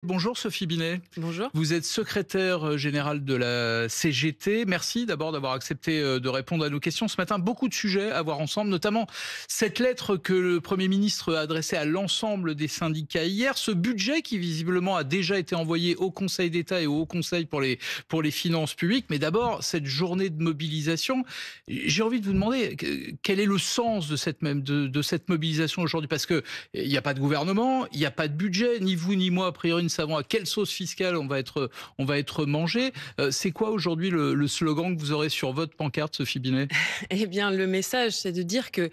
Bonjour Sophie Binet, Bonjour. vous êtes secrétaire générale de la CGT. Merci d'abord d'avoir accepté de répondre à nos questions ce matin. Beaucoup de sujets à voir ensemble, notamment cette lettre que le Premier ministre a adressée à l'ensemble des syndicats hier, ce budget qui visiblement a déjà été envoyé au Conseil d'État et au Haut Conseil pour les finances publiques. Mais d'abord, cette journée de mobilisation, j'ai envie de vous demander quel est le sens de cette mobilisation aujourd'hui, parce que il n'y a pas de gouvernement, il n'y a pas de budget, ni vous ni moi a priori ne savons à quelle sauce fiscale on va être mangé. C'est quoi aujourd'hui le slogan que vous aurez sur votre pancarte, Sophie Binet? Eh bien, le message, c'est de dire que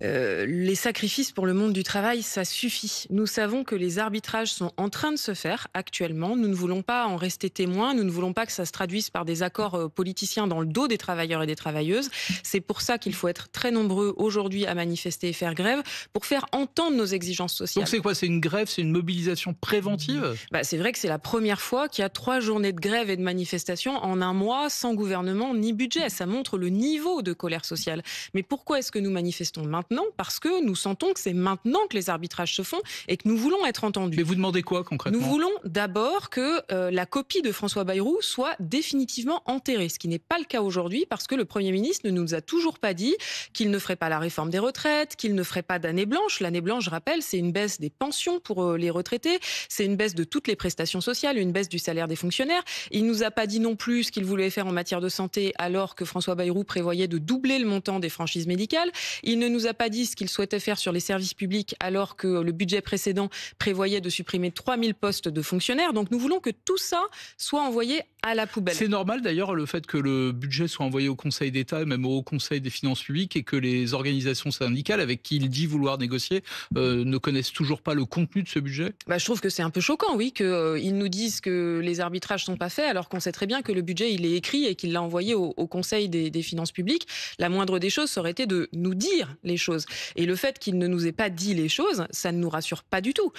les sacrifices pour le monde du travail, ça suffit. Nous savons que les arbitrages sont en train de se faire actuellement. Nous ne voulons pas en rester témoins. Nous ne voulons pas que ça se traduise par des accords politiciens dans le dos des travailleurs et des travailleuses. C'est pour ça qu'il faut être très nombreux aujourd'hui à manifester et faire grève pour faire entendre nos exigences sociales. Donc c'est quoi? C'est une grève? C'est une mobilisation préventive? C'est vrai que c'est la première fois qu'il y a 3 journées de grève et de manifestation en un mois sans gouvernement ni budget. Ça montre le niveau de colère sociale. Mais pourquoi est-ce que nous manifestons maintenant? Parce que nous sentons que c'est maintenant que les arbitrages se font et que nous voulons être entendus. Mais vous demandez quoi Nous concrètement? voulons d'abord que la copie de François Bayrou soit définitivement enterrée, ce qui n'est pas le cas aujourd'hui parce que le Premier ministre ne nous a toujours pas dit qu'il ne ferait pas la réforme des retraites, qu'il ne ferait pas d'année blanche. L'année blanche, je rappelle, c'est une baisse des pensions pour les retraités, c'est une baisse de toutes les prestations sociales, une baisse du salaire des fonctionnaires. Il nous a pas dit non plus ce qu'il voulait faire en matière de santé alors que François Bayrou prévoyait de doubler le montant des franchises médicales. Il ne nous a pas dit ce qu'il souhaitait faire sur les services publics alors que le budget précédent prévoyait de supprimer 3000 postes de fonctionnaires. Donc nous voulons que tout ça soit envoyé à la poubelle. C'est normal d'ailleurs le fait que le budget soit envoyé au Conseil d'État et même au Haut Conseil des finances publiques et que les organisations syndicales avec qui il dit vouloir négocier ne connaissent toujours pas le contenu de ce budget? Je trouve que c'est un peu choquant, oui, qu'ils nous disent que les arbitrages sont pas faits alors qu'on sait très bien que le budget il est écrit et qu'il l'a envoyé au Conseil des finances publiques. La moindre des choses, ça aurait été de nous dire les choses. Et le fait qu'il ne nous ait pas dit les choses, ça ne nous rassure pas du tout.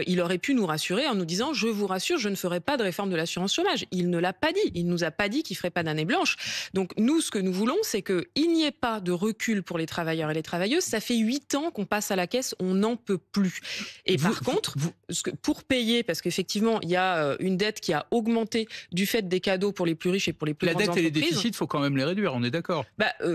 Il aurait pu nous rassurer en nous disant « je vous rassure, je ne ferai pas de réforme de l'assurance chômage ». Il ne l'a pas dit. Il nous a pas dit qu'il ferait pas d'année blanche. Donc nous, ce que nous voulons, c'est qu'il n'y ait pas de recul pour les travailleurs et les travailleuses. Ça fait 8 ans qu'on passe à la caisse, on n'en peut plus. Et par contre, pour payer, parce qu'effectivement, il y a une dette qui a augmenté du fait des cadeaux pour les plus riches et pour les plus La grandes dette et les entreprises. déficits, il faut quand même les réduire, on est d'accord?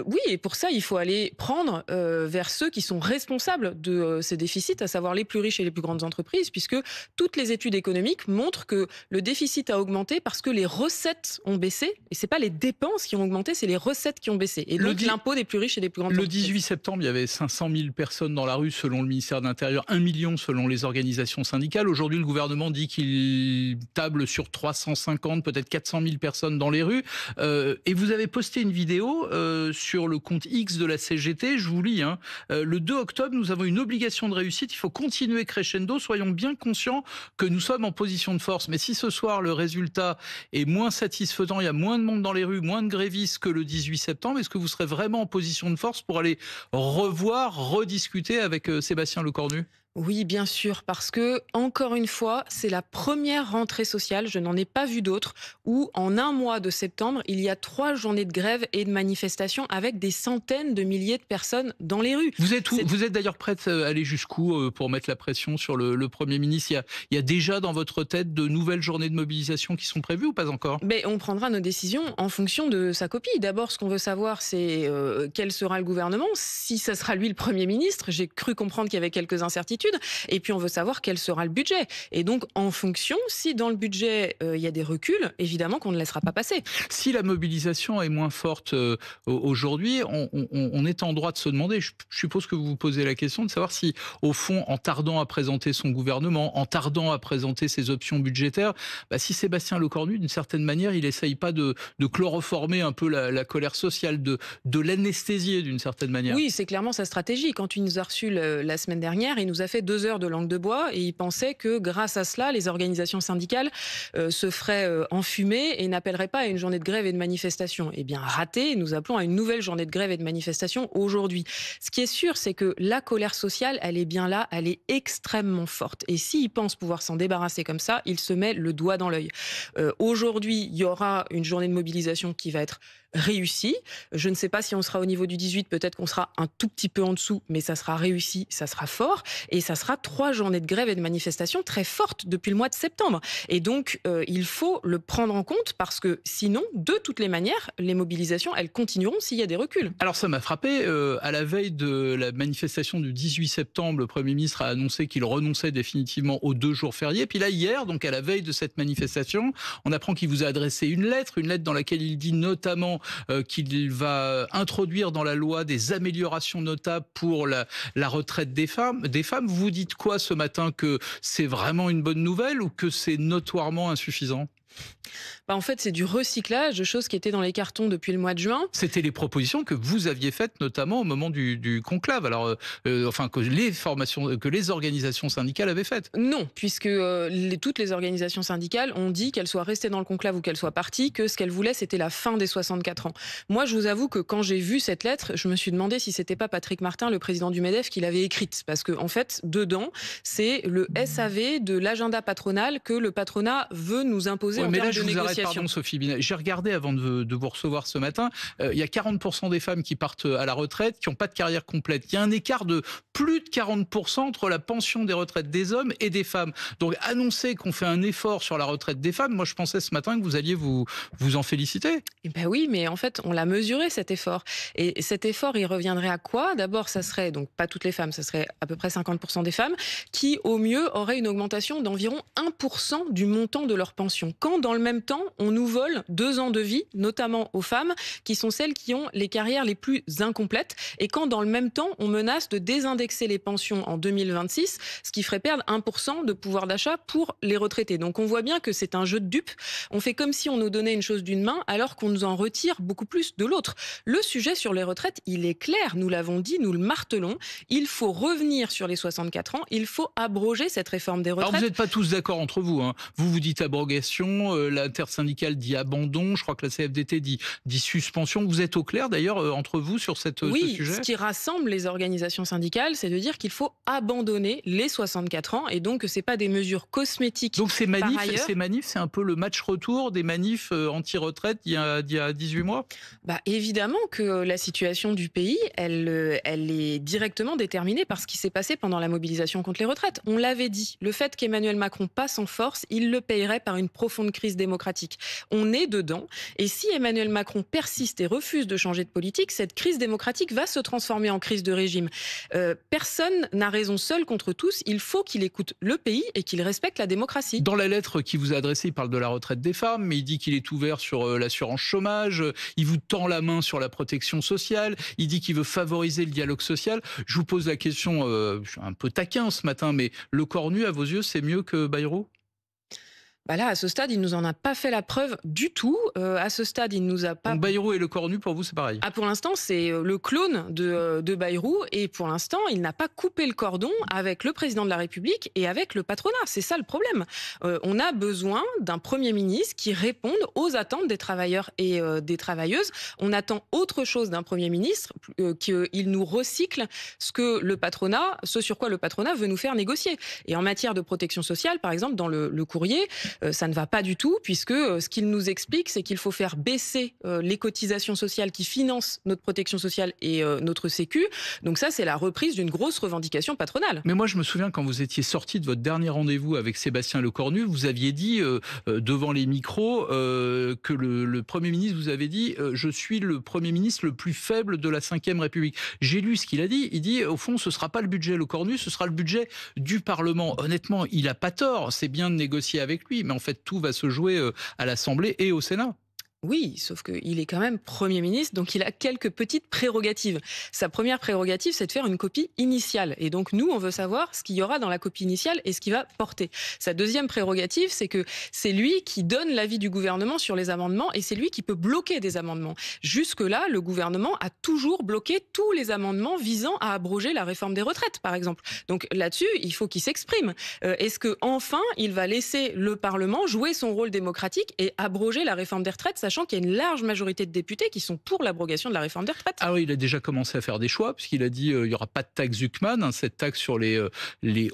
Oui, et pour ça, il faut aller prendre vers ceux qui sont responsables de ces déficits, à savoir les plus riches et les plus grandes entreprises, puisque toutes les études économiques montrent que le déficit a augmenté parce que les recettes ont baissé, et c'est pas les dépenses qui ont augmenté, c'est les recettes qui ont baissé, et donc l'impôt des plus riches et des plus grandes Le entreprises. 18 septembre, il y avait 500 000 personnes dans la rue selon le ministère de l'Intérieur, 1 million selon les organisations syndicales. Aujourd'hui, le gouvernement dit qu'il table sur 350, peut-être 400 000 personnes dans les rues. Et vous avez posté une vidéo sur le compte X de la CGT, je vous lis. Le 2 octobre, nous avons une obligation de réussite, il faut continuer crescendo, soyons bien conscients que nous sommes en position de force. Mais si ce soir, le résultat est moins satisfaisant, il y a moins de monde dans les rues, moins de grévistes que le 18 septembre, est-ce que vous serez vraiment en position de force pour aller rediscuter avec Sébastien Lecornu? Oui, bien sûr, parce que, encore une fois, c'est la première rentrée sociale, je n'en ai pas vu d'autres, où en un mois de septembre, il y a 3 journées de grève et de manifestations avec des centaines de milliers de personnes dans les rues. Vous êtes d'ailleurs prête à aller jusqu'où pour mettre la pression sur le Premier ministre? Il y a déjà dans votre tête de nouvelles journées de mobilisation qui sont prévues ou pas encore? Mais on prendra nos décisions en fonction de sa copie. D'abord, ce qu'on veut savoir, c'est quel sera le gouvernement, si ça sera lui le Premier ministre. J'ai cru comprendre qu'il y avait quelques incertitudes. Et puis, on veut savoir quel sera le budget. Et donc, en fonction, si dans le budget, il y a des reculs, évidemment qu'on ne laissera pas passer. Si la mobilisation est moins forte aujourd'hui, on est en droit de se demander, je suppose que vous vous posez la question de savoir si, au fond, en tardant à présenter son gouvernement, en tardant à présenter ses options budgétaires, si Sébastien Lecornu, d'une certaine manière, il essaye pas de chloroformer un peu la colère sociale, de l'anesthésier d'une certaine manière. Oui, c'est clairement sa stratégie. Quand il nous a reçus la semaine dernière, il nous a fait 2 heures de langue de bois et il pensait que grâce à cela, les organisations syndicales se feraient enfumer et n'appelleraient pas à une journée de grève et de manifestation. Eh bien, raté, nous appelons à une nouvelle journée de grève et de manifestation aujourd'hui. Ce qui est sûr, c'est que la colère sociale, elle est bien là, elle est extrêmement forte. Et s'il pense pouvoir s'en débarrasser comme ça, il se met le doigt dans l'œil. Aujourd'hui, il y aura une journée de mobilisation qui va être réussi. Je ne sais pas si on sera au niveau du 18, peut-être qu'on sera un tout petit peu en dessous, mais ça sera réussi, ça sera fort. Et ça sera 3 journées de grève et de manifestation très fortes depuis le mois de septembre. Et donc, il faut le prendre en compte parce que sinon, de toutes les manières, les mobilisations, elles continueront s'il y a des reculs. Alors ça m'a frappé, à la veille de la manifestation du 18 septembre, le Premier ministre a annoncé qu'il renonçait définitivement aux 2 jours fériés. Puis là, hier, donc à la veille de cette manifestation, on apprend qu'il vous a adressé une lettre dans laquelle il dit notamment qu'il va introduire dans la loi des améliorations notables pour la retraite des femmes. Vous dites quoi ce matin? Que c'est vraiment une bonne nouvelle ou que c'est notoirement insuffisant? En fait, c'est du recyclage de choses qui étaient dans les cartons depuis le mois de juin. C'était les propositions que vous aviez faites notamment au moment du conclave. Alors, enfin que les organisations syndicales avaient faites. Non, puisque toutes les organisations syndicales ont dit qu'elles soient restées dans le conclave ou qu'elles soient parties, que ce qu'elles voulaient, c'était la fin des 64 ans. Moi, je vous avoue que quand j'ai vu cette lettre, je me suis demandé si c'était pas Patrick Martin, le président du MEDEF, qui l'avait écrite. Parce que, en fait, dedans, c'est le SAV de l'agenda patronal que le patronat veut nous imposer en termes de négociation. Pardon, Sophie Binet. J'ai regardé avant de vous recevoir ce matin. Il y a 40% des femmes qui partent à la retraite, qui n'ont pas de carrière complète. Il y a un écart de plus de 40% entre la pension des retraites des hommes et des femmes. Donc, annoncer qu'on fait un effort sur la retraite des femmes, moi, je pensais ce matin que vous alliez vous en féliciter. Eh ben oui, mais en fait, on l'a mesuré, cet effort. Et cet effort, il reviendrait à quoi? D'abord, ça serait, donc pas toutes les femmes, ça serait à peu près 50% des femmes, qui, au mieux, auraient une augmentation d'environ 1% du montant de leur pension. Quand, dans le même temps, on nous vole 2 ans de vie, notamment aux femmes, qui sont celles qui ont les carrières les plus incomplètes, et quand, dans le même temps, on menace de désindexer les pensions en 2026, ce qui ferait perdre 1% de pouvoir d'achat pour les retraités. Donc on voit bien que c'est un jeu de dupes. On fait comme si on nous donnait une chose d'une main, alors qu'on nous en retire beaucoup plus de l'autre. Le sujet sur les retraites, il est clair, nous l'avons dit, nous le martelons, il faut revenir sur les 64 ans, il faut abroger cette réforme des retraites. Alors vous n'êtes pas tous d'accord entre vous, hein. Vous dites abrogation, l'intersyndicale dit abandon, je crois que la CFDT dit suspension. Vous êtes au clair d'ailleurs entre vous sur ce sujet? Oui, ce qui rassemble les organisations syndicales, c'est de dire qu'il faut abandonner les 64 ans et donc que ce n'est pas des mesures cosmétiques. Donc ces manifs, c'est un peu le match retour des manifs anti-retraite il y a 18 mois? Évidemment que la situation du pays, elle est directement déterminée par ce qui s'est passé pendant la mobilisation contre les retraites. On l'avait dit, le fait qu'Emmanuel Macron passe en force, il le payerait par une profonde crise démocratique. On est dedans, et si Emmanuel Macron persiste et refuse de changer de politique, cette crise démocratique va se transformer en crise de régime. Personne n'a raison seul contre tous, il faut qu'il écoute le pays et qu'il respecte la démocratie. Dans la lettre qu'il vous a adressée, il parle de la retraite des femmes, mais il dit qu'il est ouvert sur l'assurance chômage, il vous tend la main sur la protection sociale, il dit qu'il veut favoriser le dialogue social. Je vous pose la question, je suis un peu taquin ce matin, mais le Cornu, à vos yeux, c'est mieux que Bayrou? Là, à ce stade, il nous en a pas fait la preuve du tout. À ce stade, il nous a pas... Donc Bayrou et le Cornu, pour vous, c'est pareil? Pour l'instant, c'est le clone de Bayrou. Et pour l'instant, il n'a pas coupé le cordon avec le président de la République et avec le patronat. C'est ça le problème. On a besoin d'un Premier ministre qui réponde aux attentes des travailleurs et des travailleuses. On attend autre chose d'un Premier ministre, qu'il nous recycle ce sur quoi le patronat veut nous faire négocier. Et en matière de protection sociale, par exemple, dans le courrier, ça ne va pas du tout, puisque ce qu'il nous explique, c'est qu'il faut faire baisser les cotisations sociales qui financent notre protection sociale et notre sécu. Donc ça, c'est la reprise d'une grosse revendication patronale. Mais moi, je me souviens quand vous étiez sorti de votre dernier rendez-vous avec Sébastien Lecornu, vous aviez dit devant les micros que le Premier ministre vous avait dit je suis le Premier ministre le plus faible de la Ve République. J'ai lu ce qu'il a dit. Il dit au fond, ce ne sera pas le budget Lecornu, ce sera le budget du Parlement. Honnêtement, il n'a pas tort. C'est bien de négocier avec lui. Mais en fait, tout va se jouer à l'Assemblée et au Sénat. Oui, sauf qu'il est quand même Premier ministre, donc il a quelques petites prérogatives. Sa première prérogative, c'est de faire une copie initiale. Et donc nous, on veut savoir ce qu'il y aura dans la copie initiale et ce qu'il va porter. Sa deuxième prérogative, c'est que c'est lui qui donne l'avis du gouvernement sur les amendements et c'est lui qui peut bloquer des amendements. Jusque-là, le gouvernement a toujours bloqué tous les amendements visant à abroger la réforme des retraites, par exemple. Donc là-dessus, il faut qu'il s'exprime. Est-ce qu'enfin, il va laisser le Parlement jouer son rôle démocratique et abroger la réforme des retraites, sachant sachant qu'il y a une large majorité de députés qui sont pour l'abrogation de la réforme des retraites. Ah oui, il a déjà commencé à faire des choix, puisqu'il a dit il n'y aura pas de taxe Zuckman, hein, cette taxe sur les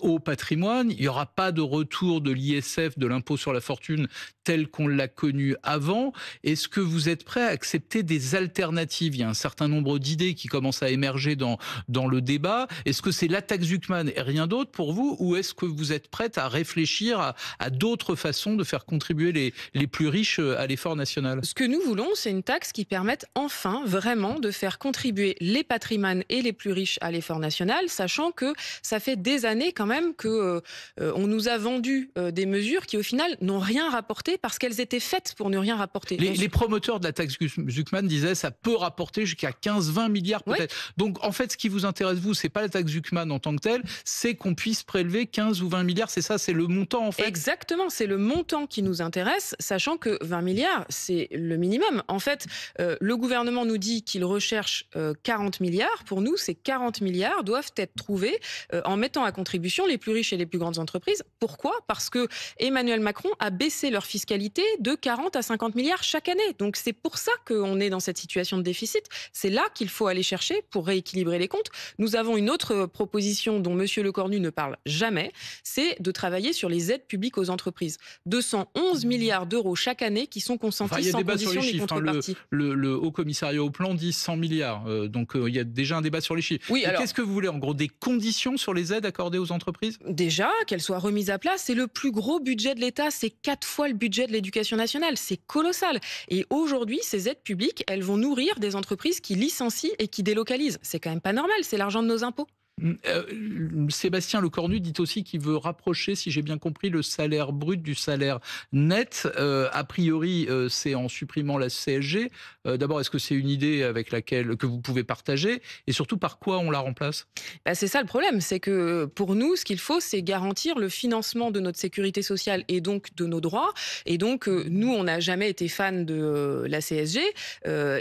hauts patrimoines. Il n'y aura pas de retour de l'ISF, de l'impôt sur la fortune, tel qu'on l'a connu avant. Est-ce que vous êtes prêt à accepter des alternatives? Il y a un certain nombre d'idées qui commencent à émerger dans le débat. Est-ce que c'est la taxe Zuckman et rien d'autre pour vous, ou est-ce que vous êtes prête à réfléchir à d'autres façons de faire contribuer les plus riches à l'effort national? Ce que nous voulons, c'est une taxe qui permette enfin vraiment de faire contribuer les patrimoines et les plus riches à l'effort national, sachant que ça fait des années quand même que on nous a vendu des mesures qui au final n'ont rien rapporté parce qu'elles étaient faites pour ne rien rapporter. Les promoteurs de la taxe Zuckman disaient ça peut rapporter jusqu'à 15-20 milliards peut-être. Oui. Donc en fait, ce qui vous intéresse, vous, c'est pas la taxe Zuckman en tant que telle, c'est qu'on puisse prélever 15 ou 20 milliards, c'est ça, c'est le montant en fait? Exactement, c'est le montant qui nous intéresse, sachant que 20 milliards, c'est le minimum. En fait, le gouvernement nous dit qu'il recherche 40 milliards. Pour nous, ces 40 milliards doivent être trouvés en mettant à contribution les plus riches et les plus grandes entreprises. Pourquoi? Parce que Emmanuel Macron a baissé leur fiscalité de 40 à 50 milliards chaque année. Donc c'est pour ça qu'on est dans cette situation de déficit. C'est là qu'il faut aller chercher pour rééquilibrer les comptes. Nous avons une autre proposition dont M. Lecornu ne parle jamais, c'est de travailler sur les aides publiques aux entreprises. 211 milliards d'euros chaque année qui sont consentis sans condition ni contrepartie. Le Haut Commissariat au Plan dit 100 milliards. Donc il y a déjà un débat sur les chiffres. Oui, qu'est-ce que vous voulez? En gros, des conditions sur les aides accordées aux entreprises? Déjà, qu'elles soient remises à plat. C'est le plus gros budget de l'État. C'est 4 fois le budget de l'éducation nationale. C'est colossal. Et aujourd'hui, ces aides publiques, elles vont nourrir des entreprises qui licencient et qui délocalisent. C'est quand même pas normal. C'est l'argent de nos impôts. Sébastien Lecornu dit aussi qu'il veut rapprocher, si j'ai bien compris, le salaire brut du salaire net. A priori, c'est en supprimant la CSG. D'abord, est-ce que c'est une idée avec laquelle que vous pouvez partager? Et surtout, par quoi on la remplace? C'est ça le problème, c'est que pour nous, ce qu'il faut, c'est garantir le financement de notre sécurité sociale et donc de nos droits. Et donc, nous, on n'a jamais été fan de la CSG.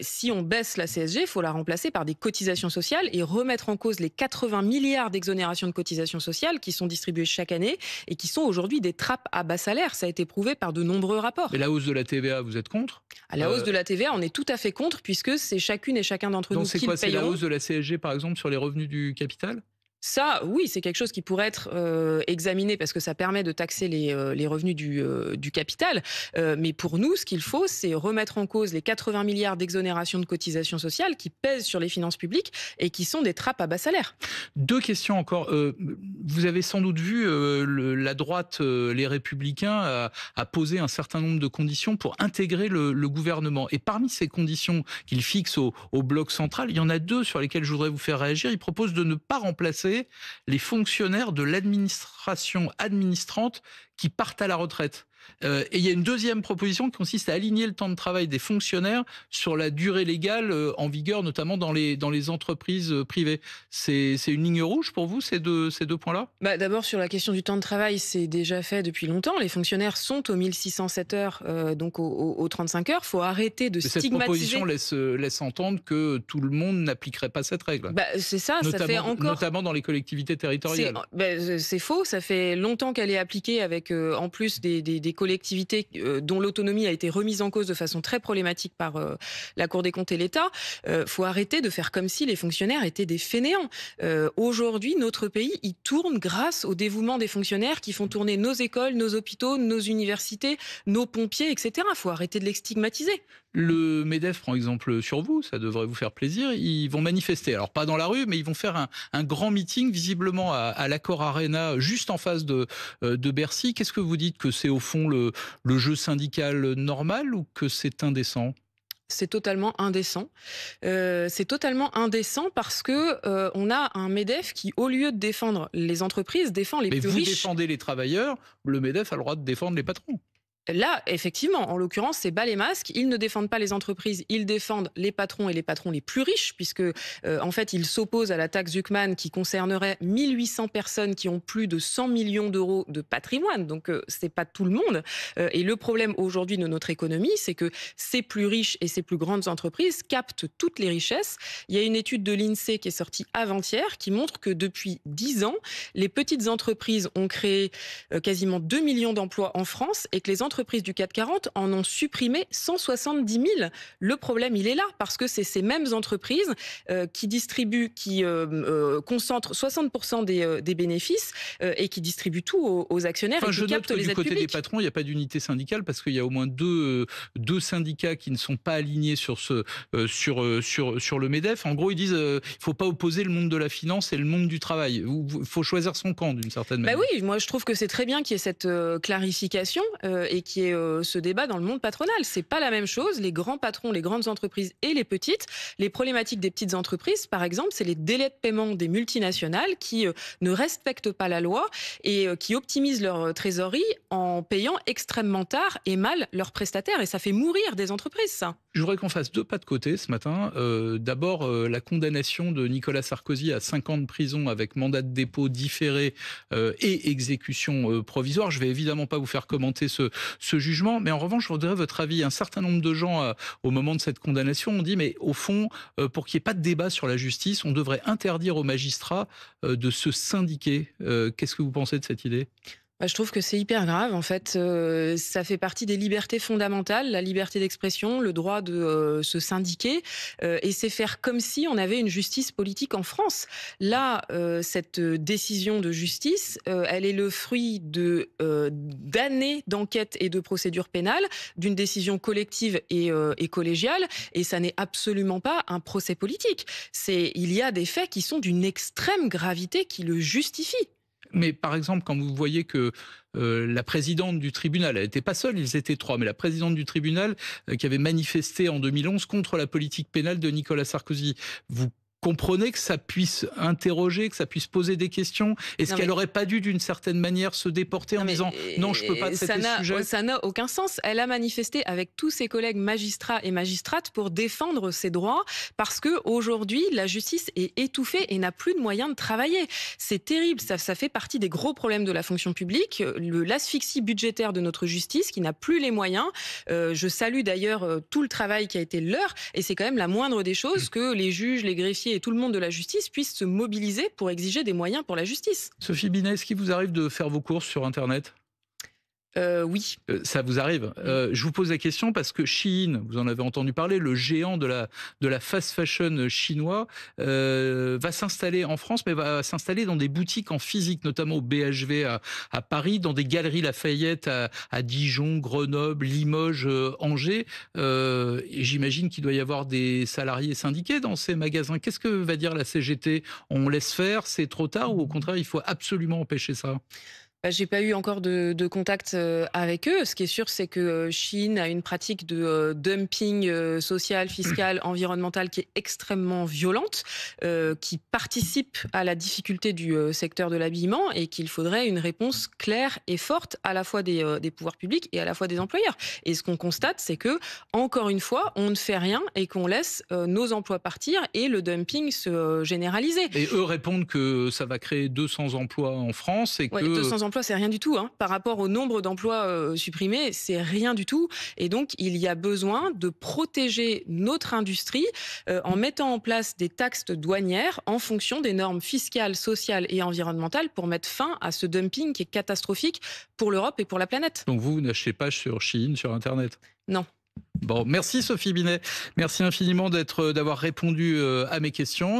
Si on baisse la CSG, il faut la remplacer par des cotisations sociales et remettre en cause les 80 milliards d'exonérations de cotisations sociales qui sont distribuées chaque année et qui sont aujourd'hui des trappes à bas salaire. Ça a été prouvé par de nombreux rapports. Mais la hausse de la TVA, vous êtes contre? À la hausse de la TVA, on est tout à fait contre puisque c'est chacune et chacun d'entre nous qui le payons. Donc c'est quoi? C'est la hausse de la CSG, par exemple, sur les revenus du capital? Ça, oui, c'est quelque chose qui pourrait être examiné parce que ça permet de taxer les revenus du capital. Mais pour nous, ce qu'il faut, c'est remettre en cause les 80 milliards d'exonérations de cotisations sociales qui pèsent sur les finances publiques et qui sont des trappes à bas salaire. Deux questions encore. Vous avez sans doute vu la droite, les Républicains, a posé un certain nombre de conditions pour intégrer le gouvernement. Et parmi ces conditions qu'ils fixent au bloc central, il y en a deux sur lesquelles je voudrais vous faire réagir. Ils proposent de ne pas remplacer les fonctionnaires de l'administration administrante qui partent à la retraite. Et il y a une deuxième proposition qui consiste à aligner le temps de travail des fonctionnaires sur la durée légale en vigueur, notamment dans les entreprises privées. C'est une ligne rouge pour vous, ces deux points-là? D'abord, sur la question du temps de travail, c'est déjà fait depuis longtemps. Les fonctionnaires sont aux 1607 heures, donc aux 35 heures. Il faut arrêter de stigmatiser. Cette proposition laisse entendre que tout le monde n'appliquerait pas cette règle. C'est ça, ça fait encore... Notamment dans les collectivités territoriales. C'est faux, ça fait longtemps qu'elle est appliquée avec en plus des collectivités dont l'autonomie a été remise en cause de façon très problématique par la Cour des comptes et l'État. Faut arrêter de faire comme si les fonctionnaires étaient des fainéants. Aujourd'hui, notre pays, il tourne grâce au dévouement des fonctionnaires qui font tourner nos écoles, nos hôpitaux, nos universités, nos pompiers, etc. Faut arrêter de les stigmatiser. Le MEDEF prend exemple sur vous, ça devrait vous faire plaisir. Ils vont manifester, alors pas dans la rue, mais ils vont faire un grand meeting visiblement à l'Accor Arena, juste en face de Bercy. Qu'est-ce que vous dites? Que c'est au fond le jeu syndical normal ou que c'est indécent? C'est totalement indécent. C'est totalement indécent parce que on a un MEDEF qui, au lieu de défendre les entreprises, défend les plus riches. Mais vous défendez les travailleurs, le MEDEF a le droit de défendre les patrons. Là, effectivement, en l'occurrence, c'est bas les masques. Ils ne défendent pas les entreprises, ils défendent les patrons et les patrons les plus riches, puisque en fait, ils s'opposent à la taxe Zuckman qui concernerait 1800 personnes qui ont plus de 100 millions d'euros de patrimoine. Donc, c'est pas tout le monde. Et le problème aujourd'hui de notre économie, c'est que ces plus riches et ces plus grandes entreprises captent toutes les richesses. Il y a une étude de l'INSEE qui est sortie avant-hier qui montre que depuis 10 ans, les petites entreprises ont créé quasiment 2 millions d'emplois en France et que les entreprises entreprises du CAC 40 en ont supprimé 170 000. Le problème, il est là, parce que c'est ces mêmes entreprises qui distribuent, qui concentrent 60% des bénéfices et qui distribuent tout aux actionnaires et Je qui note captent que les du aides côté des publiques. patrons, il n'y a pas d'unité syndicale parce qu'il y a au moins deux syndicats qui ne sont pas alignés sur le MEDEF. En gros, ils disent il ne faut pas opposer le monde de la finance et le monde du travail. Il faut choisir son camp d'une certaine Bah manière. oui, moi je trouve que c'est très bien qu'il y ait cette clarification et qu'il y ait ce débat dans le monde patronal. C'est pas la même chose, les grands patrons, les grandes entreprises et les petites. Les problématiques des petites entreprises, par exemple, c'est les délais de paiement des multinationales qui ne respectent pas la loi et qui optimisent leur trésorerie en payant extrêmement tard et mal leurs prestataires. Et ça fait mourir des entreprises, ça. Je voudrais qu'on fasse deux pas de côté ce matin. D'abord, la condamnation de Nicolas Sarkozy à 5 ans de prison avec mandat de dépôt différé et exécution provisoire. Je vais évidemment pas vous faire commenter ce jugement, mais en revanche, je voudrais votre avis. Un certain nombre de gens, au moment de cette condamnation, ont dit, mais au fond, pour qu'il n'y ait pas de débat sur la justice, on devrait interdire aux magistrats de se syndiquer. Qu'est-ce que vous pensez de cette idée ? Bah, je trouve que c'est hyper grave. En fait, ça fait partie des libertés fondamentales, la liberté d'expression, le droit de se syndiquer, et c'est faire comme si on avait une justice politique en France. Là, cette décision de justice, elle est le fruit d'années d'enquête et de procédures pénales, d'une décision collective et collégiale, et ça n'est absolument pas un procès politique. Il y a des faits qui sont d'une extrême gravité qui le justifient. Mais par exemple, quand vous voyez que la présidente du tribunal, elle n'était pas seule, ils étaient 3, mais la présidente du tribunal qui avait manifesté en 2011 contre la politique pénale de Nicolas Sarkozy, vous comprenez que ça puisse interroger, que ça puisse poser des questions? Est-ce Non, qu'elle mais n'aurait pas dû, d'une certaine manière, se déporter en Non, mais disant non, je ne peux pas traiter ce sujet? ça n'a aucun sens. Elle a manifesté avec tous ses collègues magistrats et magistrates pour défendre ses droits parce que aujourd'hui la justice est étouffée et n'a plus de moyens de travailler. C'est terrible. Ça fait partie des gros problèmes de la fonction publique, l'asphyxie budgétaire de notre justice qui n'a plus les moyens. Je salue d'ailleurs tout le travail qui a été leur et c'est quand même la moindre des choses que les juges, les greffiers et tout le monde de la justice puissent se mobiliser pour exiger des moyens pour la justice. Sophie Binet, est-ce qu'il vous arrive de faire vos courses sur Internet? Oui. Ça vous arrive. Je vous pose la question parce que Shein, vous en avez entendu parler, le géant de la fast fashion chinois, va s'installer en France, mais va s'installer dans des boutiques en physique, notamment au BHV à Paris, dans des galeries Lafayette à Dijon, Grenoble, Limoges, Angers. Et j'imagine qu'il doit y avoir des salariés syndiqués dans ces magasins. Qu'est-ce que va dire la CGT? On laisse faire, c'est trop tard, ou au contraire, il faut absolument empêcher ça? Bah, j'ai pas eu encore de contact avec eux. Ce qui est sûr, c'est que Chine a une pratique de dumping social, fiscal, environnemental qui est extrêmement violente, qui participe à la difficulté du secteur de l'habillement et qu'il faudrait une réponse claire et forte à la fois des pouvoirs publics et à la fois des employeurs. Et ce qu'on constate, c'est que, encore une fois, on ne fait rien et qu'on laisse nos emplois partir et le dumping se généraliser. Et eux répondent que ça va créer 200 emplois en France et Ouais, que 200 emplois, c'est rien du tout. Hein. Par rapport au nombre d'emplois supprimés, c'est rien du tout. Et donc, il y a besoin de protéger notre industrie en mettant en place des taxes douanières en fonction des normes fiscales, sociales et environnementales pour mettre fin à ce dumping qui est catastrophique pour l'Europe et pour la planète. donc vous n'achetez pas sur Shein, sur Internet? Non. Bon, merci Sophie Binet. Merci infiniment d'avoir répondu à mes questions.